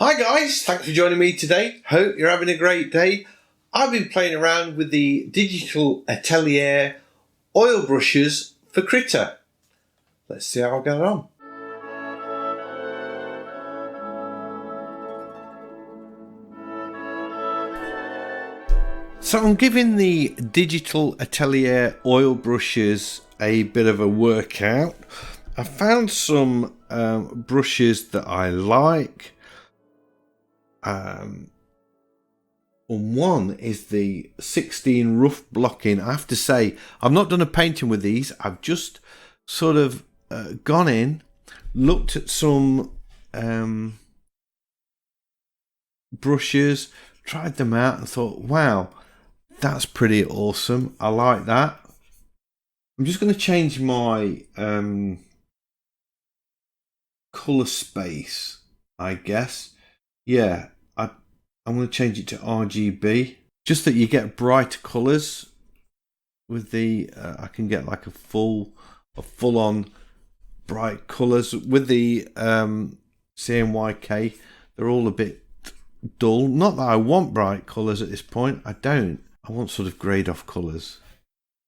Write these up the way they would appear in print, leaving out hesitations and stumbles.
Hi guys, thanks for joining me today. Hope you're having a great day. I've been playing around with the digital Altelier oil brushes for Krita. Let's see how I get on. So I'm giving the digital Altelier oil brushes a bit of a workout. I found some brushes that I like. And one is the 16 rough blocking. I have to say, I've not done a painting with these. I've just sort of gone in, looked at some brushes, tried them out and thought, wow, that's pretty awesome. I like that. I'm just going to change my color space, I guess. Yeah, I'm going to change it to RGB, just that you get brighter colors with the I can get like a full-on bright colors with the CMYK. They're all a bit dull. Not that I want bright colors at this point. I don't. I want sort of grayed off colors,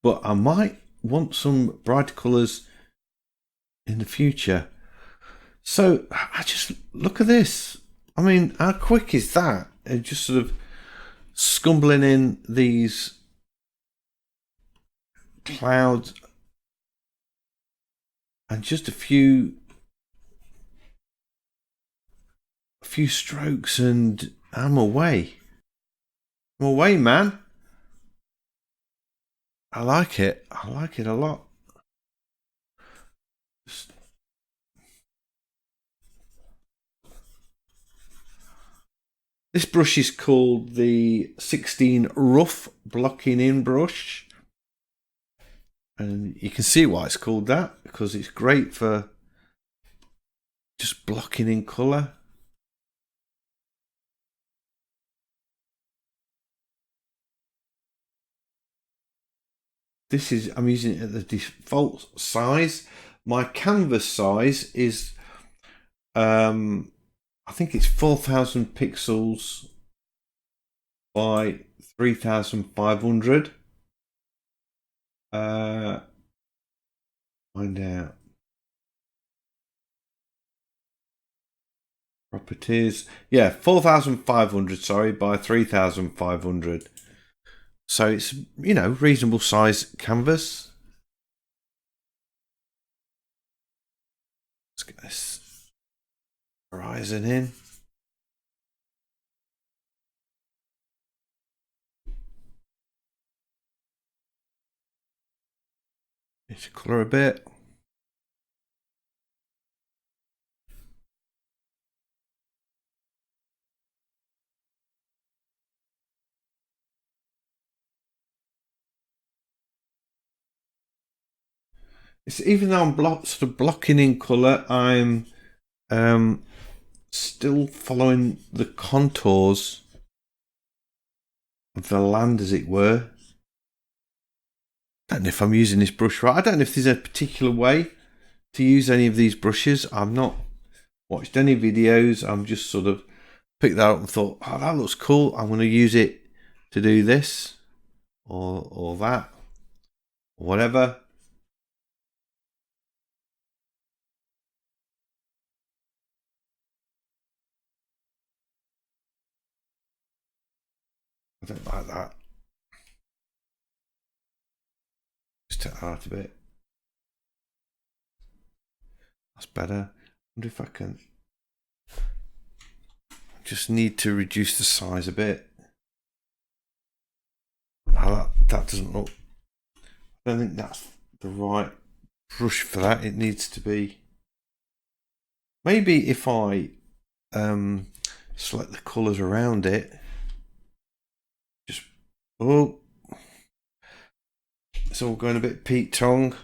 but I might want some brighter colors in the future. So I just look at this. I mean, how quick is that? And just sort of scumbling in these clouds and just a few strokes and I'm away. I'm away, man. I like it. I like it a lot. This brush is called the 16 rough blocking in brush. And you can see why it's called that, because it's great for just blocking in colour. This is, I'm using it at the default size. My canvas size is, I think it's 4,000 pixels by 3,500. Find out. Properties. Yeah, 4,500, sorry, by 3,500. So it's, you know, reasonable size canvas. Let's get this horizon in. Need to colour a bit. It's, even though I'm sort of blocking in colour, I'm still following the contours of the land, as it were. I don't know if I'm using this brush right. I don't know if there's a particular way to use any of these brushes. I've not watched any videos. I'm just sort of picked that up and thought, oh, that looks cool. I'm going to use it to do this or that or whatever. I don't like that. Just take that out a bit. That's better. I wonder if I can. Just need to reduce the size a bit. Oh, that doesn't look. I don't think that's the right brush for that. It needs to be. Maybe if I select the colours around it. Just it's all going a bit Pete Tong.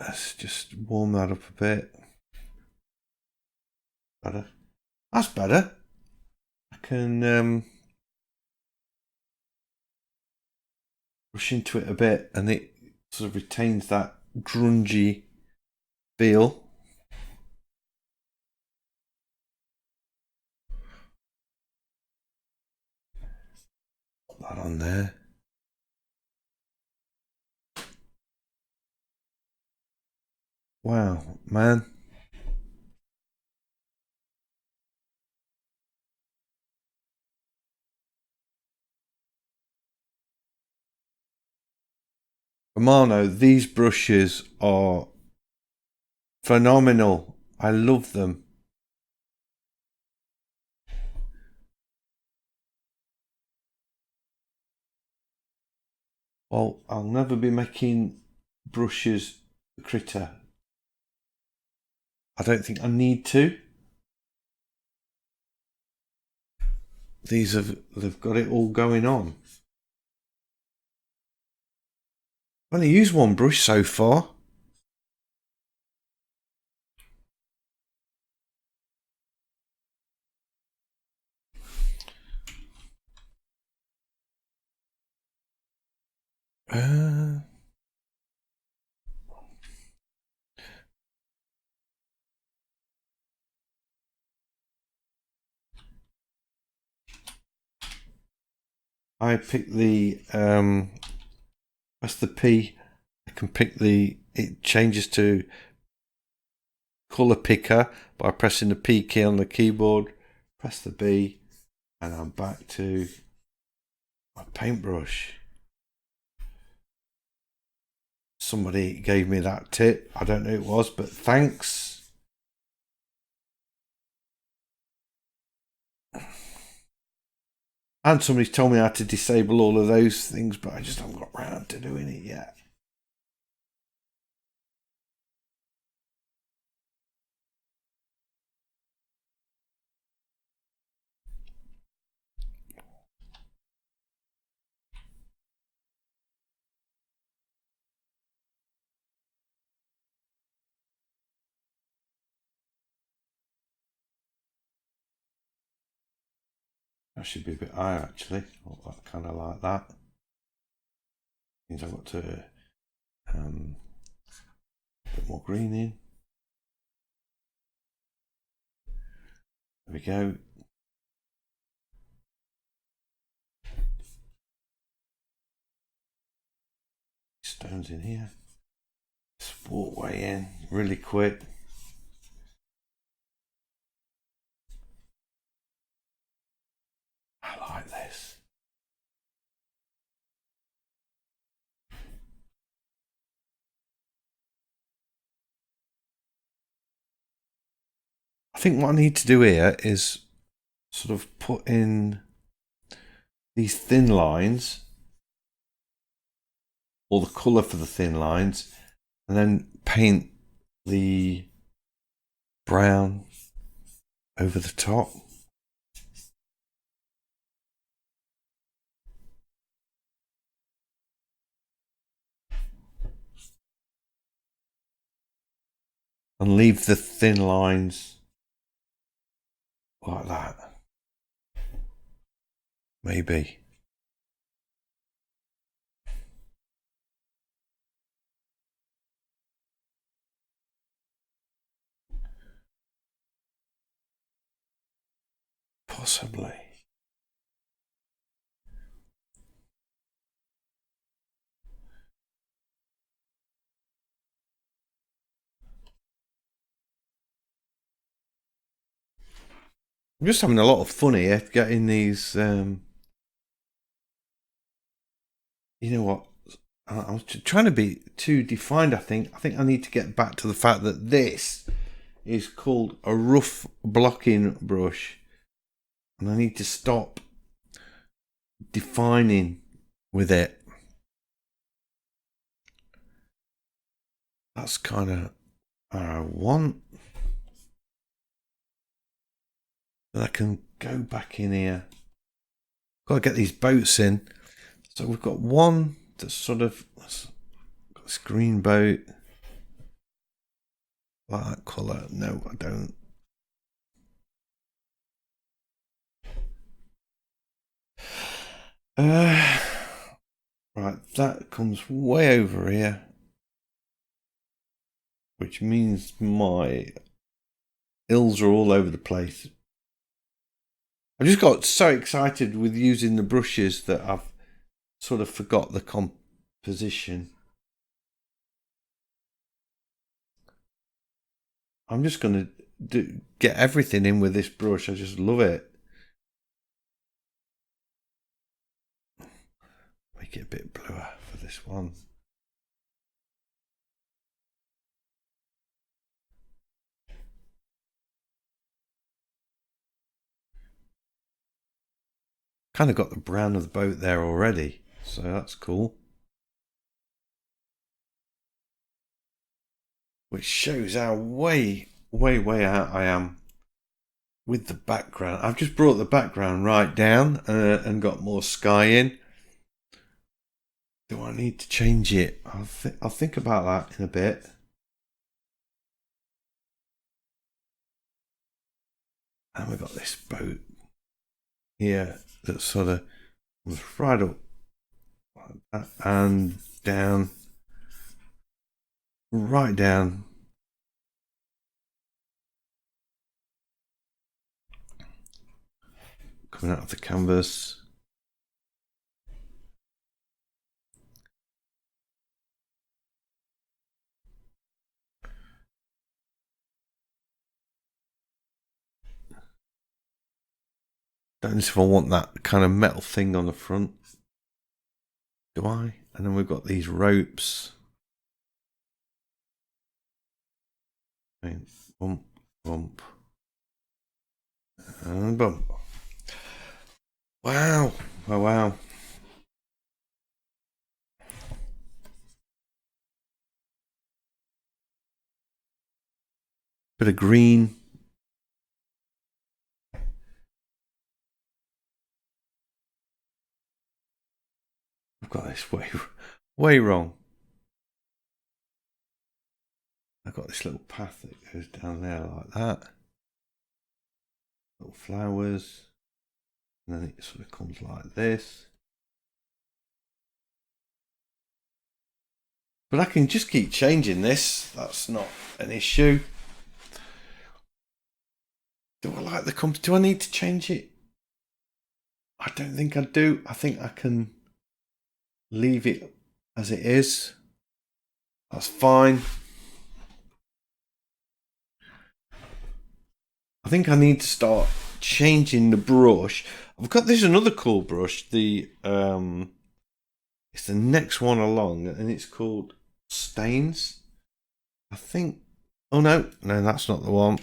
Let's just warm that up a bit. Better. That's better. I can brush into it a bit and it sort of retains that grungy feel. that on there. Wow, man. Romano, these brushes are phenomenal. I love them. Well, I'll never be making brushes Krita. I don't think I need to. They've got it all going on. I've only used one brush so far. I pick the press the P. I can pick it changes to colour picker by pressing the P key on the keyboard. Press the B, and I'm back to my paintbrush. Somebody gave me that tip. I don't know who it was, but thanks. And somebody's told me how to disable all of those things, but I just haven't got round to doing it yet. That should be a bit higher actually. I kind of like that. Means I've got to put more green in. There we go. Stones in here. Just walk way in really quick. I like this. I think what I need to do here is sort of put in these thin lines, or the colour for the thin lines, and then paint the brown over the top. And leave the thin lines like that. Maybe. Possibly. I'm just having a lot of fun here getting these. You know what? I was trying to be too defined. I think I need to get back to the fact that this is called a rough blocking brush, and I need to stop defining with it. That's kind of what I want. Then I can go back in here. Got to get these boats in. So we've got one that's sort of got this green boat. Like that colour. No, I don't. Right, that comes way over here, which means my ills are all over the place. I just got so excited with using the brushes that I've sort of forgot the composition. I'm just going to get everything in with this brush. I just love it. Make it a bit bluer for this one. Kind of got the brown of the boat there already, so that's cool. Which shows how way out I am with the background. I've just brought the background right down and got more sky in. Do I need to change it? I'll think about that in a bit. And we've got this boat here that sort of was right up like that and down, right down. Coming out of the canvas. Don't know if I want that kind of metal thing on the front. Do I? And then we've got these ropes. Bump, bump, and bump. Wow. Oh, wow. Bit of green. I've got this way wrong. I've got this little path that goes down there like that. Little flowers. And then it sort of comes like this. But I can just keep changing this. That's not an issue. Do I like the do I need to change it? I don't think I do. I think I can leave it as it is. That's fine. I think I need to start changing the brush. I've got this another cool brush. It's the next one along, and it's called Stains. I think. Oh no, that's not the one.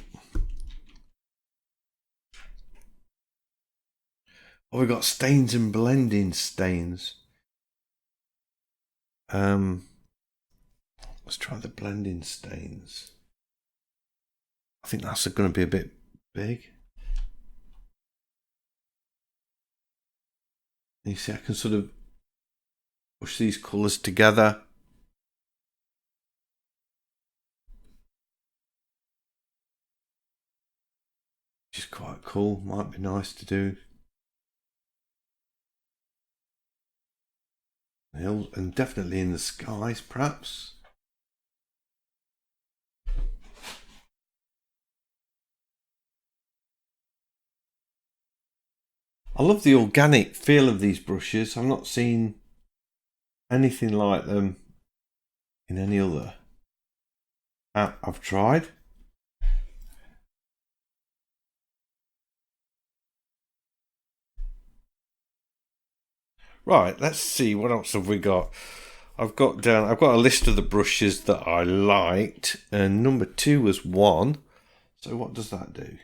Oh, we've got stains and blending stains. Let's try the blending stains. I think that's going to be a bit big. You see, I can sort of push these colours together. Which is quite cool. Might be nice to do. And definitely in the skies, perhaps. I love the organic feel of these brushes. I've not seen anything like them in any other app I've tried. Right, let's see, what else have we got? I've got a list of the brushes that I liked, and number 2 was 1. So what does that do?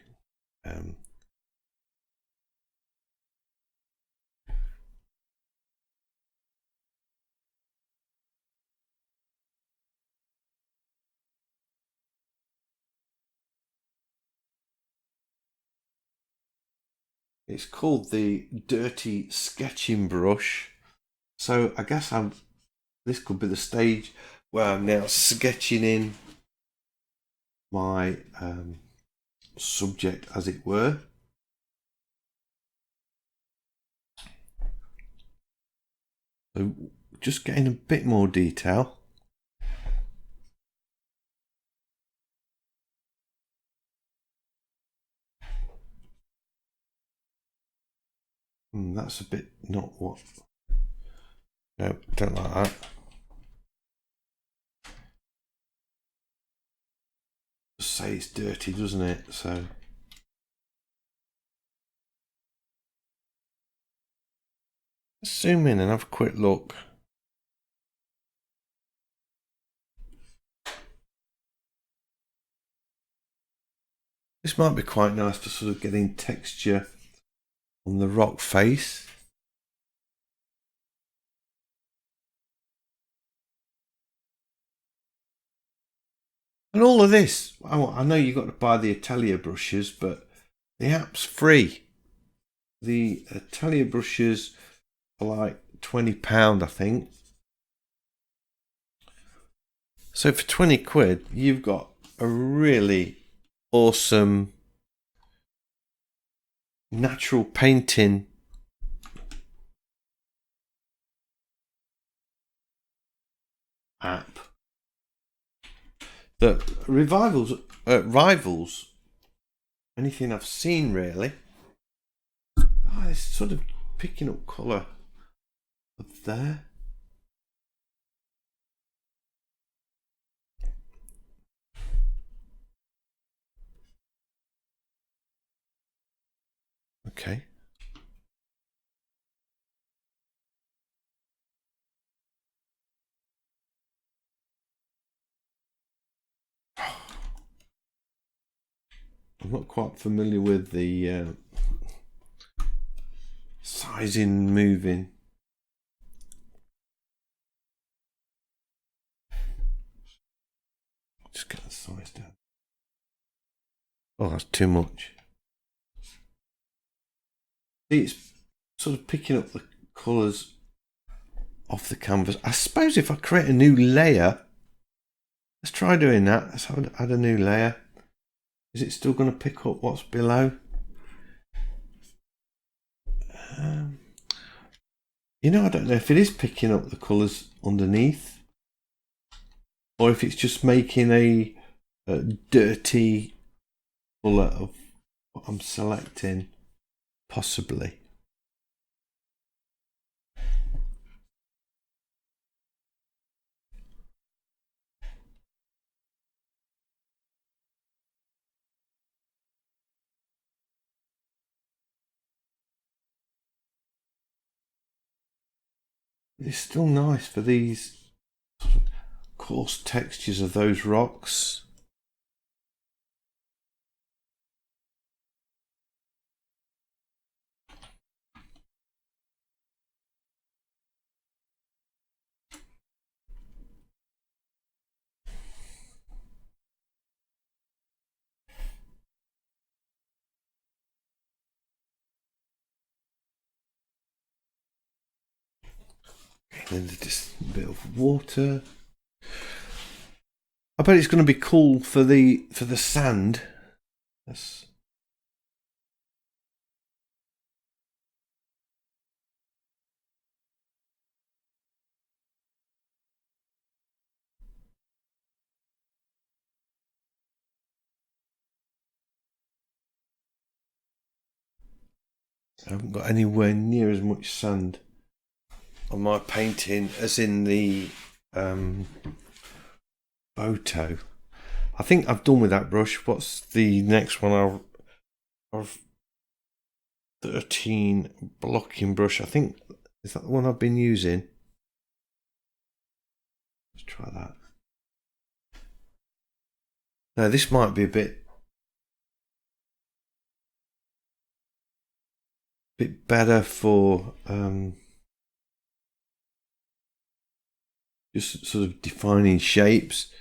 It's called the Dirty Sketching Brush. So I guess this could be the stage where I'm now sketching in my subject, as it were. So just getting a bit more detail. That's a bit not what No, don't like that. Just say it's dirty, doesn't it? So let's zoom in and have a quick look. This might be quite nice for sort of getting texture on the rock face. And all of this, I know you've got to buy the Atelier brushes, but the app's free. The Atelier brushes are like £20, I think. So for 20 quid, you've got a really awesome natural painting app that rivals anything I've seen, really. Oh, it's sort of picking up colour up there. Okay. I'm not quite familiar with the sizing, moving. Just get the size down. Oh, that's too much. See, it's sort of picking up the colours off the canvas. I suppose if I create a new layer, let's try doing that. Let's add a new layer. Is it still going to pick up what's below? You know, I don't know if it is picking up the colours underneath, or if it's just making a dirty colour of what I'm selecting, possibly. It's still nice for these sort of coarse textures of those rocks. And then just a bit of water. I bet it's going to be cool for the sand. That's I haven't got anywhere near as much sand on my painting as in the photo. I think I've done with that brush. What's the next one? I've 13 blocking brush. I think, is that the one I've been using? Let's try that. Now this might be a bit better for just sort of defining shapes.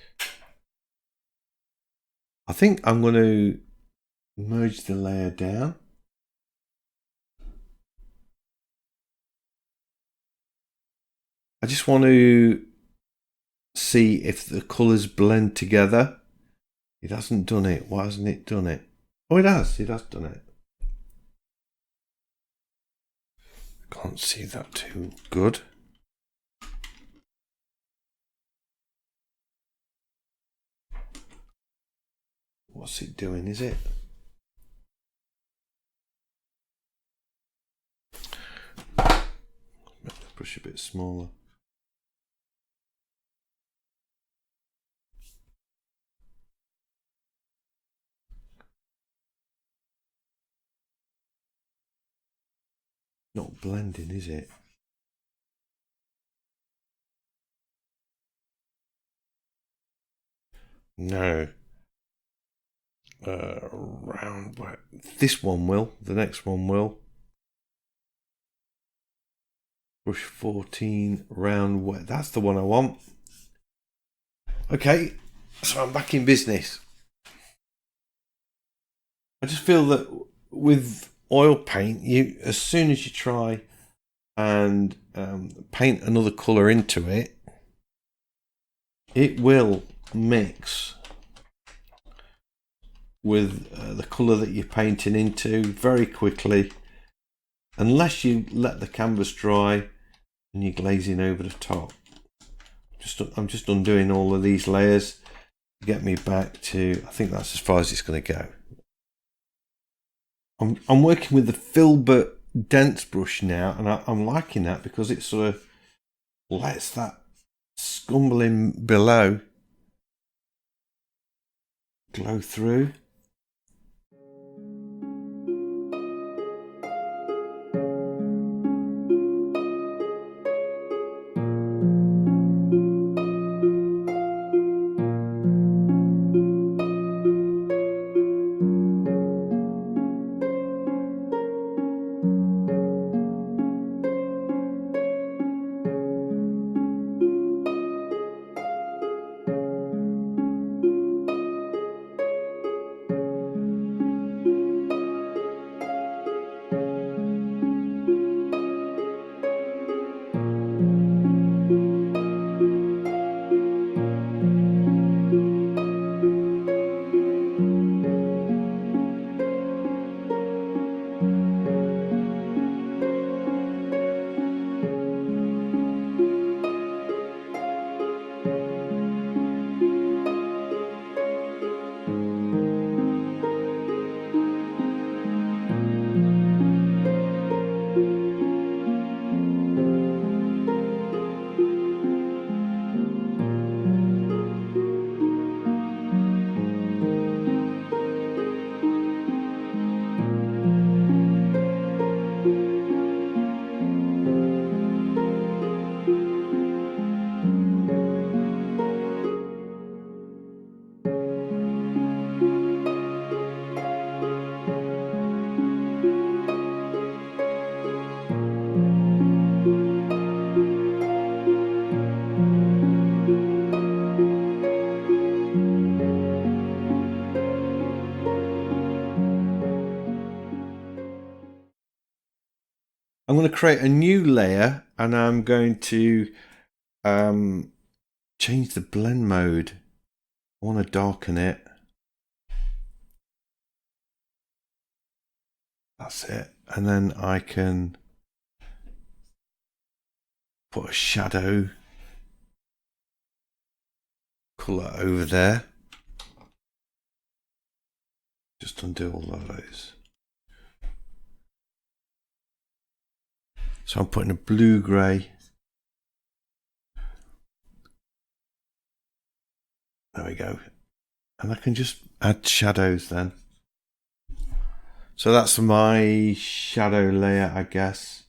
I think I'm going to merge the layer down. I just want to see if the colours blend together. It hasn't done it. Why hasn't it done it? Oh, it has. It has done it. Can't see that too good. What's it doing? Is it? Make the brush a bit smaller. Not blending, is it? No. Round wet. This one will. The next one will. Brush 14, round wet. That's the one I want. Okay, so I'm back in business. I just feel that with oil paint, as soon as you try and paint another colour into it, it will mix with the colour that you're painting into very quickly, unless you let the canvas dry and you're glazing over the top. I'm just undoing all of these layers to get me back to, I think that's as far as it's going to go. I'm working with the Filbert dense brush now, and I'm liking that because it sort of lets that scumbling below glow through. I'm going to create a new layer, and I'm going to change the blend mode. I want to darken it. That's it. And then I can put a shadow colour over there. Just undo all of those. So I'm putting a blue-grey. There we go. And I can just add shadows then. So that's my shadow layer, I guess.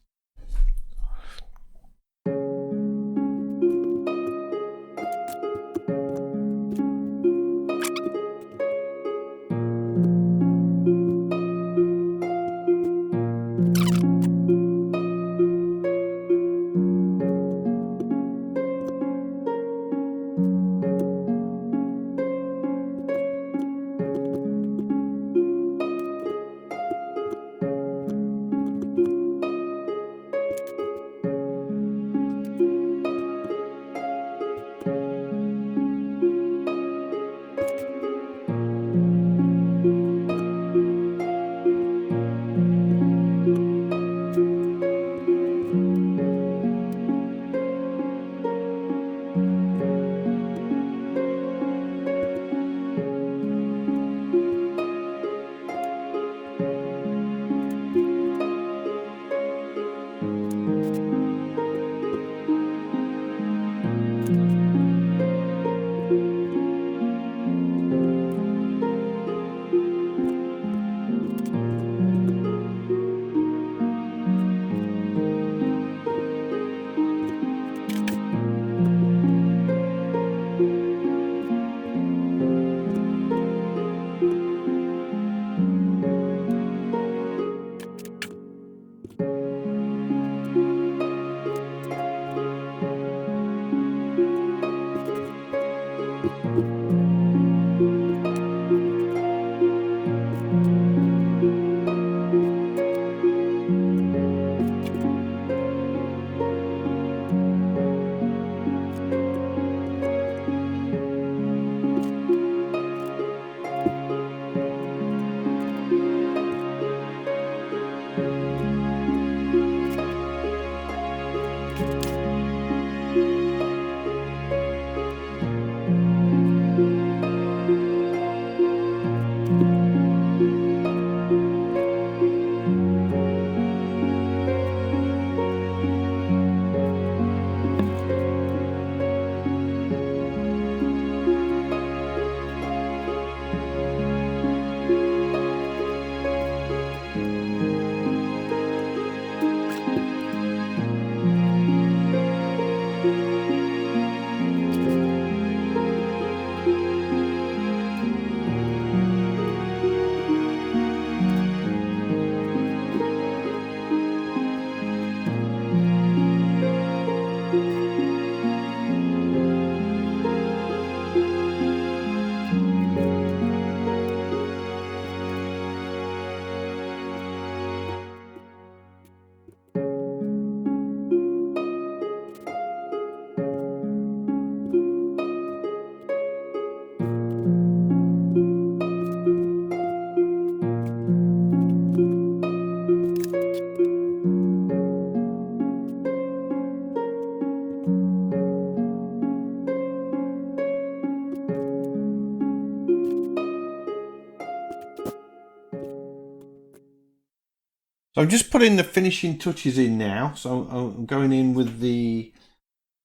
So I'm just putting the finishing touches in now. So I'm going in with the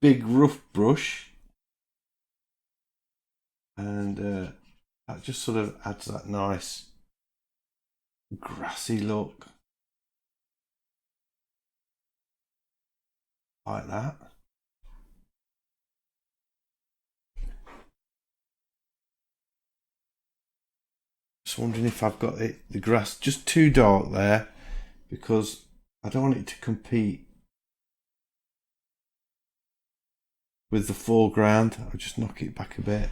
big rough brush, and that just sort of adds that nice grassy look, like that. Just wondering if I've got the grass just too dark there, because I don't want it to compete with the foreground. I'll just knock it back a bit.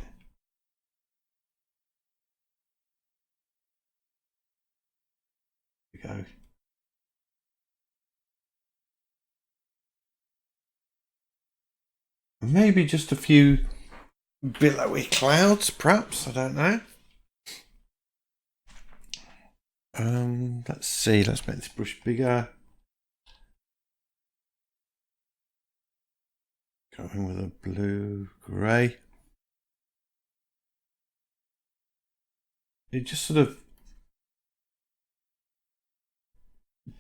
There we go. Maybe just a few billowy clouds, perhaps. I don't know. Let's see. Let's make this brush bigger. Going with a blue grey. It just sort of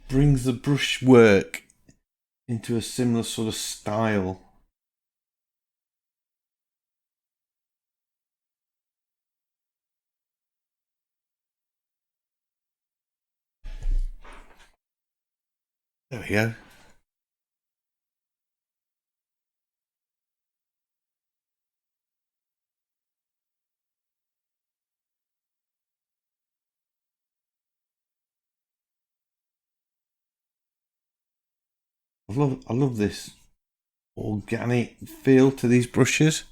brings the brush work into a similar sort of style. There we go. I love this organic feel to these brushes.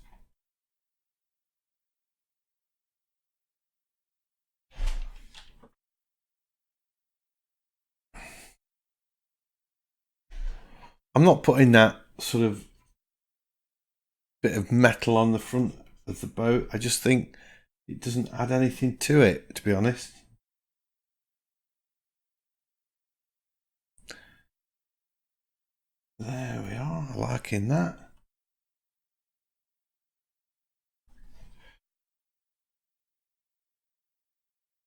I'm not putting that sort of bit of metal on the front of the boat. I just think it doesn't add anything to it, to be honest. There we are, liking that.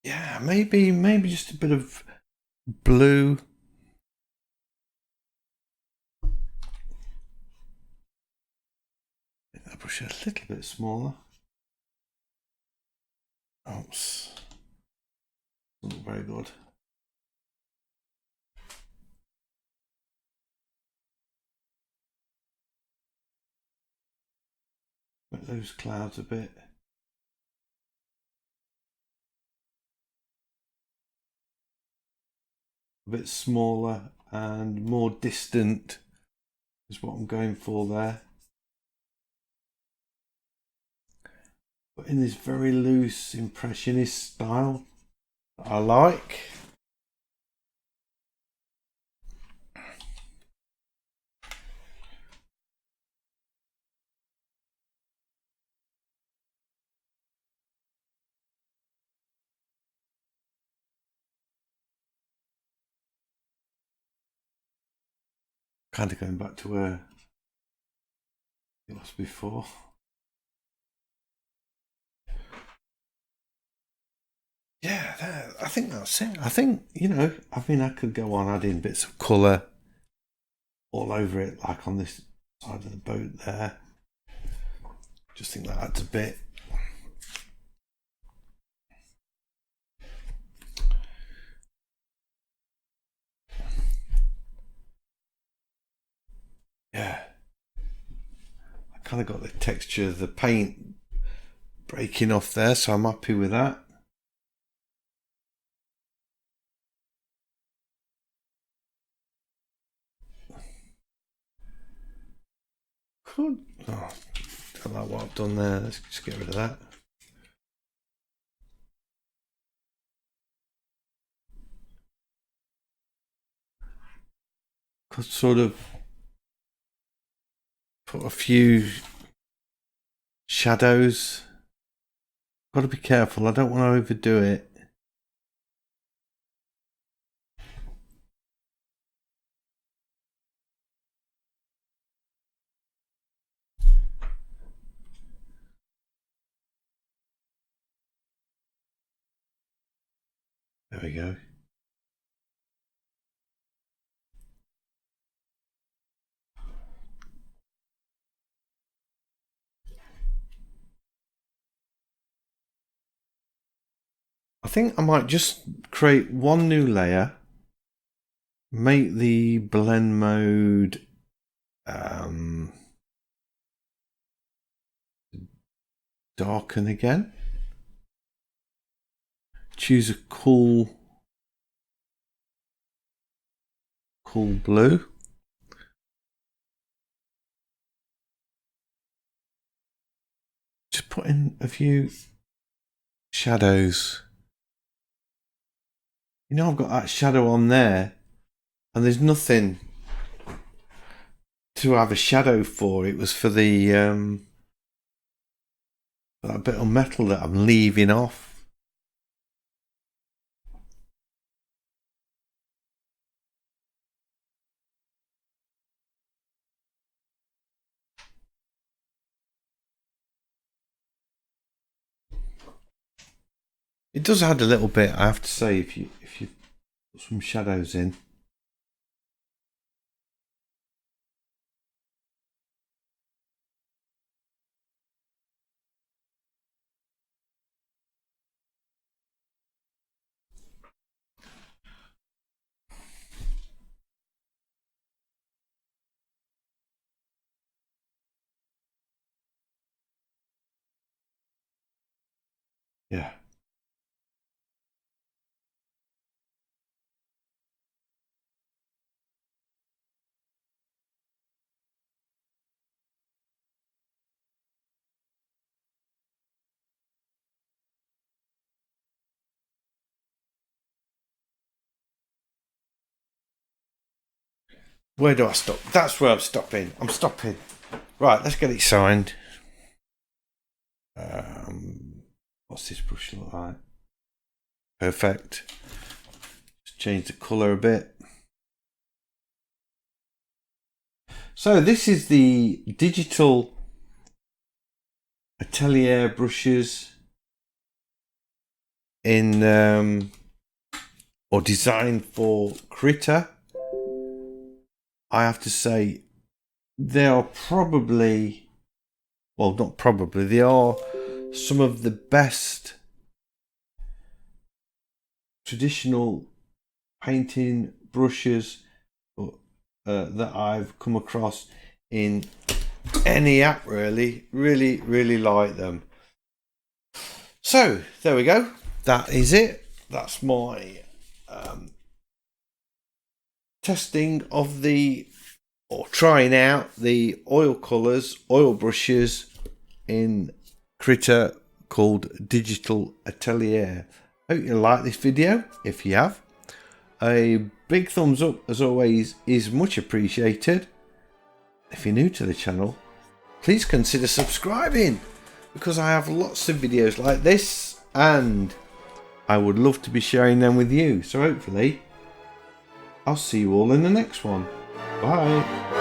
Yeah, maybe just a bit of blue. Make that brush a little bit smaller. Oops. Not very good. Make those clouds a bit. A bit smaller and more distant is what I'm going for there. But in this very loose impressionist style that I like. Kind of going back to where it was before. Yeah, I think that's it. I think, I mean, I could go on adding bits of colour all over it, like on this side of the boat there. Just think that adds a bit. Yeah. I kind of got the texture of the paint breaking off there, so I'm happy with that. Could. Oh, don't like what I've done there. Let's just get rid of that. Could sort of put a few shadows. Got to be careful. I don't want to overdo it. There we go. I think I might just create one new layer, make the blend mode darken again, choose a cool blue, just put in a few shadows. You know, I've got that shadow on there and there's nothing to have a shadow for. It was for the that bit of metal that I'm leaving off. It does add a little bit, I have to say, if you put some shadows in. Yeah. Where do I stop? That's where I'm stopping. I'm stopping. Right, let's get it signed. What's this brush look like? Perfect. Just change the colour a bit. So this is the digital Altelier brushes in or designed for Krita. I have to say they are probably, well, not probably, they are some of the best traditional painting brushes that I've come across in any app, really like them. So there we go, that is it. That's my testing of or trying out the oil colours, oil brushes in Krita called Digital Altelier. Hope you like this video. If you have, a big thumbs up as always is much appreciated. If you're new to the channel, please consider subscribing, because I have lots of videos like this and I would love to be sharing them with you. So hopefully I'll see you all in the next one. Bye.